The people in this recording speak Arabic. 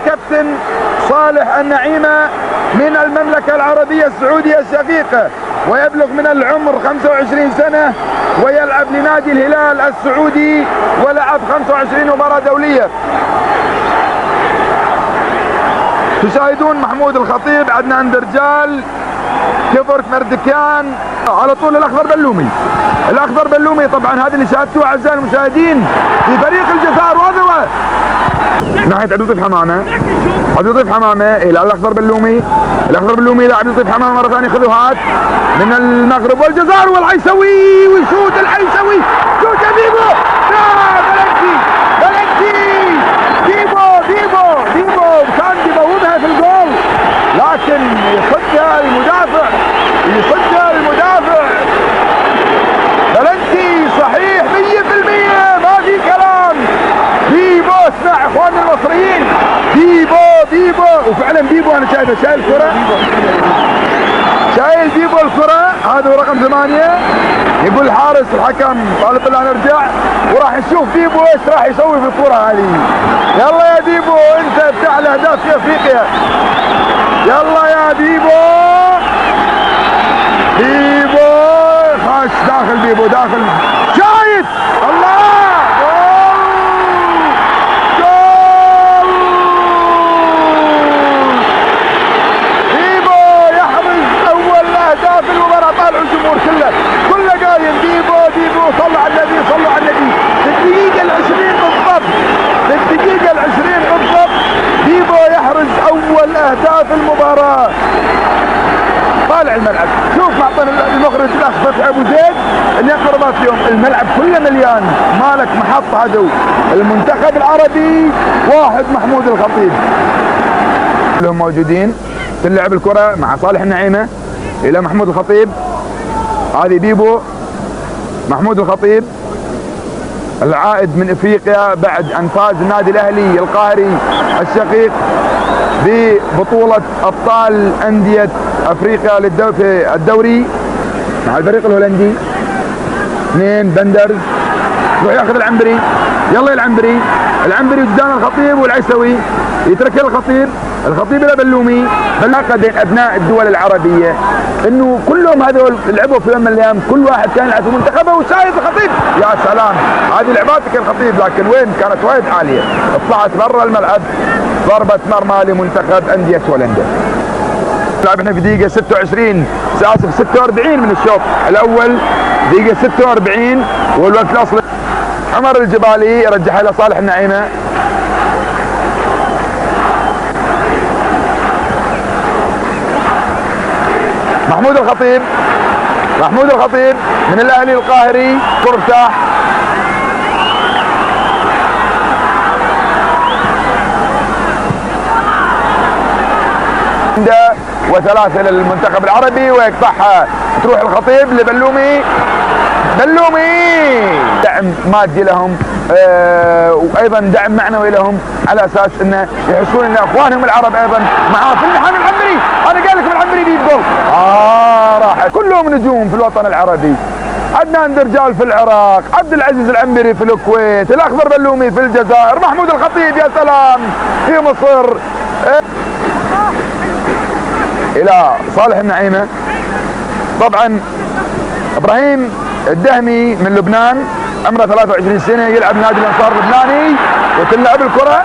الكابتن صالح النعيمة من المملكة العربية السعودية الشقيقة، ويبلغ من العمر 25 سنة، ويلعب لنادي الهلال السعودي، ولعب 25 مباراة دولية. تشاهدون محمود الخطيب، عدنان درجال، كفرت مردكان، على طول الاخضر بلومي. الاخضر بلومي طبعا هذا اللي شاهدتوه اعزائي المشاهدين في فريق الجزائر، واضح ناحيه عبد اللطيف حمامه. عبد اللطيف حمامه الى الاخضر بلومي. الاخضر بلومي الى عبد اللطيف حمامه مره ثانيه. خذوا هات من المغرب والجزائر، والعيسوي ويشوت العيسوي، شوت بيبو، بلنتي بلنتي، بيبو كان بيموتها في الجول، لكن يصدها المدافع، بلنتي صحيح 100%، ما في كلام. بيبو، اسمع اخواننا المصريين، بيبو، وفعلا بيبو انا شايفه شايل الكرة، شايل بيبو الكرة، هذا هو رقم 8. يقول الحارس الحكم طالب لا نرجع، وراح نشوف بيبو ايش راح يسوي في الكرة هذه. يلا يا بيبو، انت بتاع الاهداف في افريقيا، يلا يا بيبو خش داخل، بيبو داخل، شايد، الله، جول بيبو يحرز اول اهداف المباراة. طالعوا الجمهور كله قايم بيبو، صلوا على النبي، في الدقيقة ال20 بالضبط، بيبو يحرز اول اهداف المباراة. طالع الملعب، شوف معطينا المخرج الاخ فتحي ابو زيد اللي اقربت اليوم، الملعب كله مليان، مالك محط عدو. المنتخب العربي 1 محمود الخطيب، كلهم موجودين. تلعب الكرة مع صالح النعيمة الى محمود الخطيب، هذه بيبو، محمود الخطيب العائد من افريقيا بعد ان فاز النادي الاهلي القاهري الشقيق ببطولة ابطال اندية افريقيا في الدوري مع الفريق الهولندي. 2 بندرز، يروح ياخذ العنبري، يلا يا العنبري قدام الخطيب والعيسوي، يترك الخطيب الى بلومي. العلاقه بين ابناء الدول العربيه انه كلهم هذول لعبوا في يوم من الايام، كل واحد كان يلعب في منتخبه وشايف الخطيب. يا سلام، هذه لعباتك الخطيب، لكن وين كانت وايد عاليه، طلعت برا الملعب، ضربه مرمى لمنتخب انديه هولندا. نلعب احنا في دقيقه 26 46 من الشوط الاول، دقيقه 46 والوقت الاصلي. عمر الجبالي رجعها الى صالح النعيمه، محمود الخطيب من الاهلي القاهري، ترتاح وثلاثة للمنتخب العربي، ويقطعها تروح الخطيب لبلومي، دعم مادي لهم وايضا دعم معنوي لهم، على اساس انه يحسون ان اخوانهم العرب ايضا معاه في المحن. العنبري، انا قال لكم العنبري يجيب جول، راح كلهم نجوم في الوطن العربي. عدنان درجال في العراق، عبد العزيز العنبري في الكويت، الاخضر بلومي في الجزائر، محمود الخطيب يا سلام في مصر. الى صالح النعيمه، طبعا ابراهيم الدهمي من لبنان، عمره 23 سنه، يلعب نادي الانصار اللبناني، وتلعب الكره